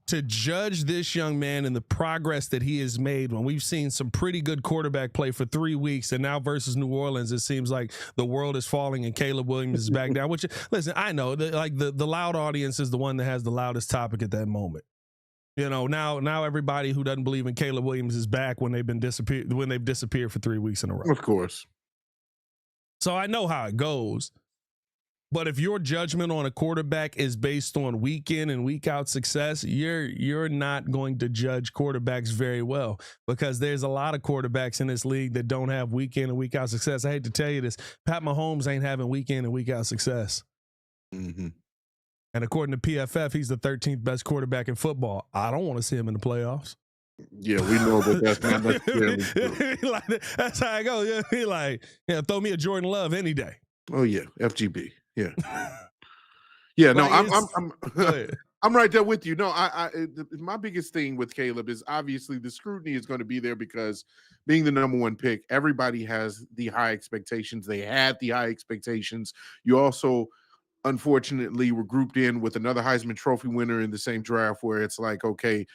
Speaker 2: to judge this young man and the progress that he has made when we've seen some pretty good quarterback play for 3 weeks and now versus New Orleans, it seems like the world is falling and Caleb Williams is back down, which, listen, I know that the loud audience is the one that has the loudest topic at that moment. Now everybody who doesn't believe in Caleb Williams is back when they've disappeared for 3 weeks in a row.
Speaker 3: Of course.
Speaker 2: So I know how it goes. But if your judgment on a quarterback is based on week in and week out success, you're not going to judge quarterbacks very well, because there's a lot of quarterbacks in this league that don't have week in and week out success. I hate to tell you this, Pat Mahomes ain't having week in and week out success.
Speaker 3: Mm-hmm.
Speaker 2: And according to PFF, he's the 13th best quarterback in football. I don't want to see him in the playoffs.
Speaker 3: Yeah, we know that that's not necessarily true.
Speaker 2: That's how I go. Yeah, throw me a Jordan Love any day.
Speaker 3: Oh yeah, FGB. Yeah. Yeah, no, I'm right there with you. No, my biggest thing with Caleb is obviously the scrutiny is going to be there because being the number 1 pick, everybody has the high expectations. They had the high expectations. You also, unfortunately, were grouped in with another Heisman Trophy winner in the same draft where it's like, okay,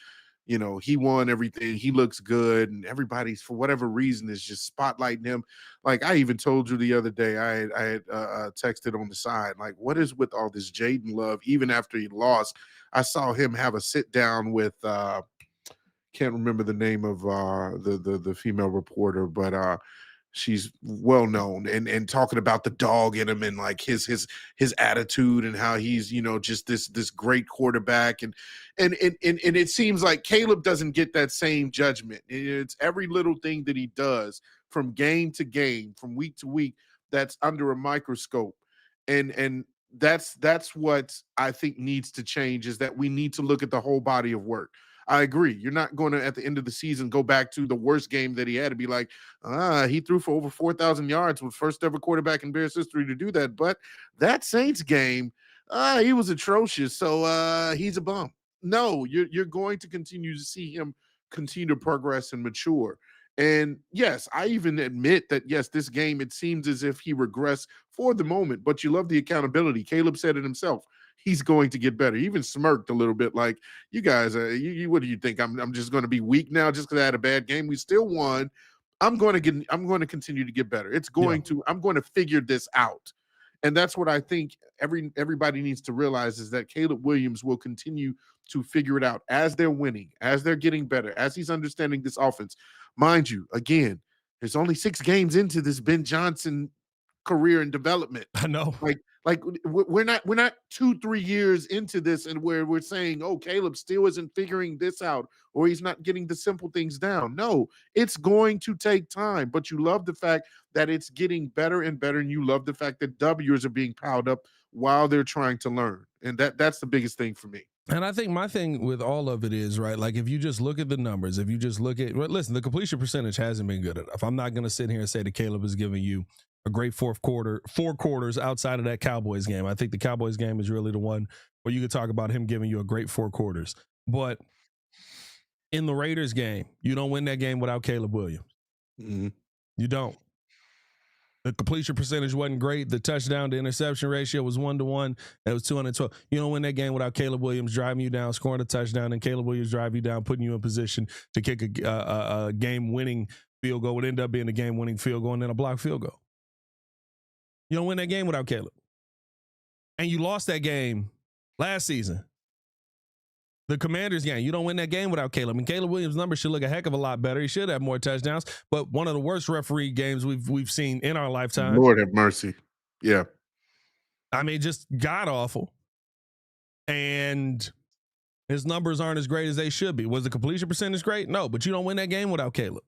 Speaker 3: he won everything. He looks good. And everybody's, for whatever reason, is just spotlighting him. Like I even told you the other day, I had texted on the side, like, what is with all this Jaden Love? Even after he lost, I saw him have a sit down with, can't remember the name of the female reporter, but she's well known and talking about the dog in him and like his attitude and how he's, just this great quarterback. And it seems like Caleb doesn't get that same judgment. It's every little thing that he does from game to game, from week to week, that's under a microscope. And that's what I think needs to change, is that we need to look at the whole body of work. I agree. You're not going to, at the end of the season, go back to the worst game that he had to be like, he threw for over 4,000 yards with first ever quarterback in Bears history to do that. But that Saints game, he was atrocious. So he's a bum. No, you're going to continue to see him continue to progress and mature. And yes, I even admit that, yes, this game, it seems as if he regressed for the moment, but you love the accountability. Caleb said it himself. He's going to get better. He even smirked a little bit like, you guys, what do you think? I'm just going to be weak now just because I had a bad game. We still won. I'm going to continue to get better. I'm going to figure this out. And that's what I think everybody needs to realize, is that Caleb Williams will continue to figure it out as they're winning, as they're getting better, as he's understanding this offense. Mind you, again, there's only 6 games into this Ben Johnson career and development.
Speaker 2: I know.
Speaker 3: Like we're not 2-3 years into this and where we're saying, oh, Caleb still isn't figuring this out, or he's not getting the simple things down. No, it's going to take time, but you love the fact that it's getting better and better, and you love the fact that W's are being piled up while they're trying to learn. And that's the biggest thing for me.
Speaker 2: And I think my thing with all of it is, right, like if you just look at the numbers, if you just look at, listen, the completion percentage hasn't been good enough. I'm not going to sit here and say that Caleb is giving you a great four quarters outside of that Cowboys game. I think the Cowboys game is really the one where you could talk about him giving you a great 4 quarters. But in the Raiders game, you don't win that game without Caleb Williams.
Speaker 3: Mm-hmm.
Speaker 2: You don't. The completion percentage wasn't great. The touchdown to interception ratio was 1-to-1. That was 212. You don't win that game without Caleb Williams driving you down, scoring a touchdown, and Caleb Williams drive you down, putting you in position to kick a game-winning field goal. Would end up being a game-winning field goal and then a blocked field goal. You don't win that game without Caleb. And you lost that game last season. The Commanders game, you don't win that game without Caleb. And Caleb Williams' numbers should look a heck of a lot better. He should have more touchdowns. But one of the worst referee games we've seen in our lifetime.
Speaker 3: Lord have mercy. Yeah.
Speaker 2: I mean, just god awful. And his numbers aren't as great as they should be. Was the completion percentage great? No, but you don't win that game without Caleb.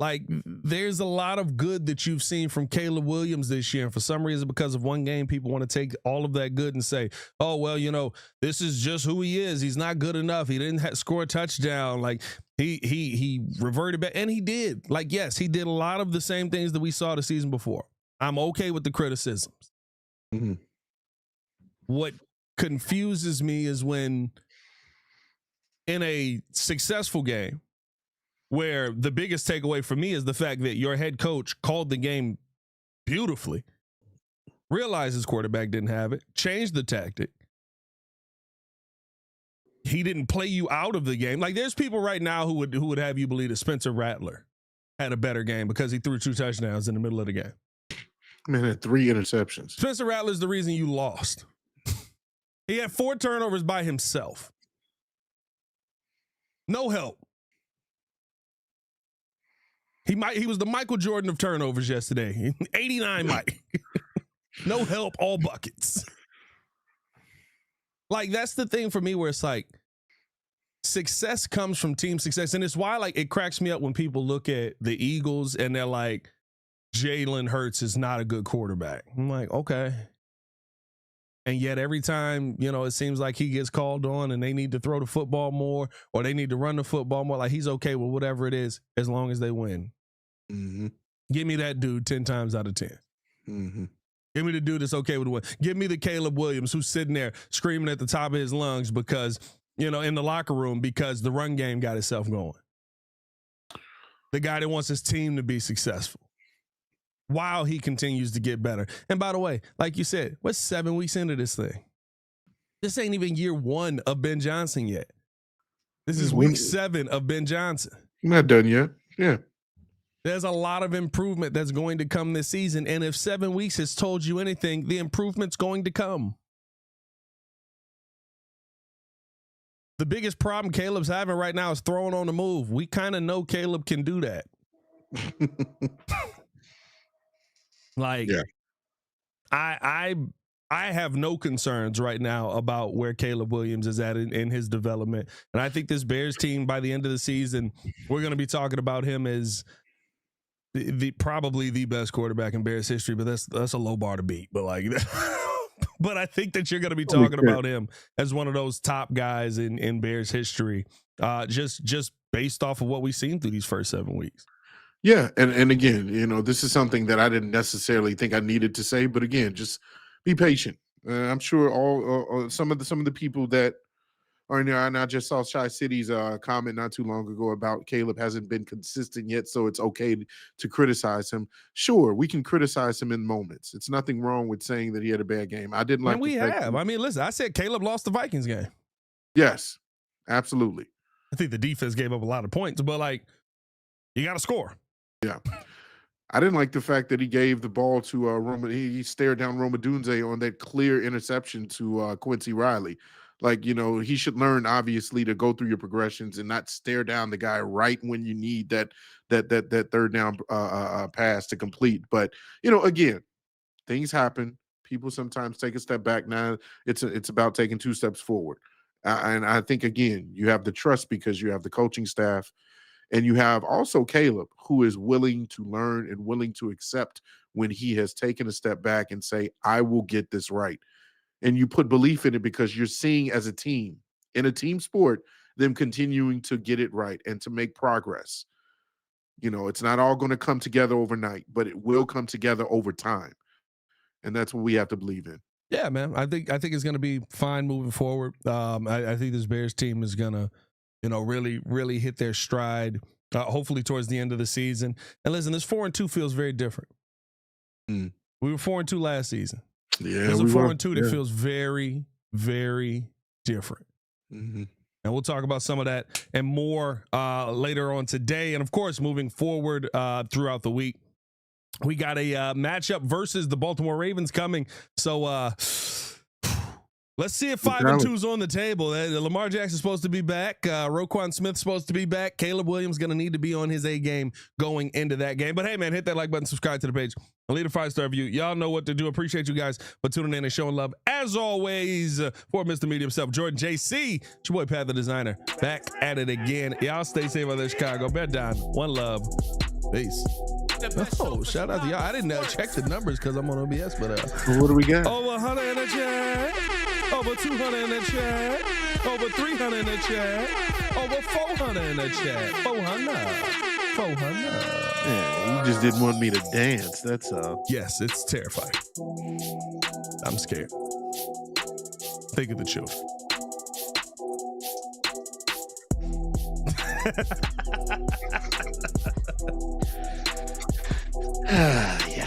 Speaker 2: Like, there's a lot of good that you've seen from Caleb Williams this year. And for some reason, because of one game, people want to take all of that good and say, oh, well, you know, this is just who he is. He's not good enough. He didn't score a touchdown. Like, he reverted back. And he did. Like, yes, he did a lot of the same things that we saw the season before. I'm okay with the criticisms.
Speaker 3: Mm-hmm.
Speaker 2: What confuses me is when in a successful game, where the biggest takeaway for me is the fact that your head coach called the game beautifully, realized his quarterback didn't have it, changed the tactic. He didn't play you out of the game. Like, there's people right now who would have you believe that Spencer Rattler had a better game because he threw 2 touchdowns in the middle of the game.
Speaker 3: Man, had 3 interceptions.
Speaker 2: Spencer Rattler's the reason you lost. He had 4 turnovers by himself. No help. He was the Michael Jordan of turnovers yesterday. 89 Mike. No help, all buckets. Like, that's the thing for me where it's like success comes from team success. And it's why, like, it cracks me up when people look at the Eagles and they're like, Jalen Hurts is not a good quarterback. I'm like, okay. And yet every time, you know, it seems like he gets called on and they need to throw the football more or they need to run the football more. Like, he's okay with whatever it is as long as they win.
Speaker 3: Mm-hmm.
Speaker 2: Give me that dude 10 times out of 10.
Speaker 3: Mm-hmm.
Speaker 2: Give me the dude that's okay with the win. Give me the Caleb Williams who's sitting there screaming at the top of his lungs because, you know, in the locker room because the run game got itself going. The guy that wants his team to be successful while he continues to get better. And by the way, like you said, we're 7 weeks into this thing. This ain't even year 1 of Ben Johnson yet. This is week 7 of Ben Johnson.
Speaker 3: Not done yet. Yeah.
Speaker 2: There's a lot of improvement that's going to come this season. And if 7 weeks has told you anything, the improvement's going to come. The biggest problem Caleb's having right now is throwing on the move. We kind of know Caleb can do that. Like, yeah. I have no concerns right now about where Caleb Williams is at in his development. And I think this Bears team, by the end of the season, we're going to be talking about him as probably the best quarterback in Bears history, but that's a low bar to beat. But like, but I think that you're going to be talking about him as one of those top guys in Bears history, just based off of what we've seen through these first 7 weeks.
Speaker 3: Yeah, and again, you know, this is something that I didn't necessarily think I needed to say, but again, just be patient. I'm sure all some of the people that And I just saw Shy City's comment not too long ago about Caleb hasn't been consistent yet, so it's okay to criticize him. Sure, we can criticize him in moments. It's nothing wrong with saying that he had a bad game. I didn't like.
Speaker 2: And we have. I mean, listen, I said Caleb lost the Vikings game.
Speaker 3: Yes, absolutely.
Speaker 2: I think the defense gave up a lot of points, but like, you got to score.
Speaker 3: Yeah. I didn't like the fact that he gave the ball to Roma. He stared down Roma Dunze on that clear interception to Quincy Riley. Like, you know, he should learn, obviously, to go through your progressions and not stare down the guy right when you need that third down pass to complete. But, you know, again, things happen. People sometimes take a step back. Now it's about taking 2 steps forward. And I think, again, you have the trust because you have the coaching staff. And you have also Caleb, who is willing to learn and willing to accept when he has taken a step back and say, I will get this right. And you put belief in it because you're seeing as a team, in a team sport, them continuing to get it right and to make progress. You know, it's not all going to come together overnight, but it will come together over time. And that's what we have to believe in.
Speaker 2: Yeah, man. I think it's going to be fine moving forward. I think this Bears team is going to, you know, really, really hit their stride, hopefully towards the end of the season. And listen, this 4-2 feels very different. We were 4-2 last season.
Speaker 3: Yeah,
Speaker 2: there's a 4-2 that feels very, very different.
Speaker 3: Mm-hmm.
Speaker 2: And we'll talk about some of that and more later on today. And, of course, moving forward throughout the week. We got a matchup versus the Baltimore Ravens coming. So let's see if 5-2 is on the table. Lamar Jackson's supposed to be back. Roquan Smith's supposed to be back. Caleb Williams going to need to be on his A game going into that game. But, hey, man, hit that like button, subscribe to the page, and leave a 5-star review. Y'all know what to do. Appreciate you guys for tuning in and showing love. As always, for Mr. Media himself, Jordan JC, it's your boy Pat the Designer, back at it again. Y'all stay safe out there, Chicago. Bed down. One love. Peace. Oh, shout out to y'all. I didn't check the numbers because I'm on OBS, but
Speaker 3: what do we got?
Speaker 2: Over 100 in the chat. Over 200 in the chat. Over 300 in the chat. Over 400 in the chat. 400.
Speaker 3: Yeah, you just didn't want me to dance. That's all.
Speaker 2: Yes, it's terrifying. I'm scared. Think of the children.
Speaker 3: Yeah.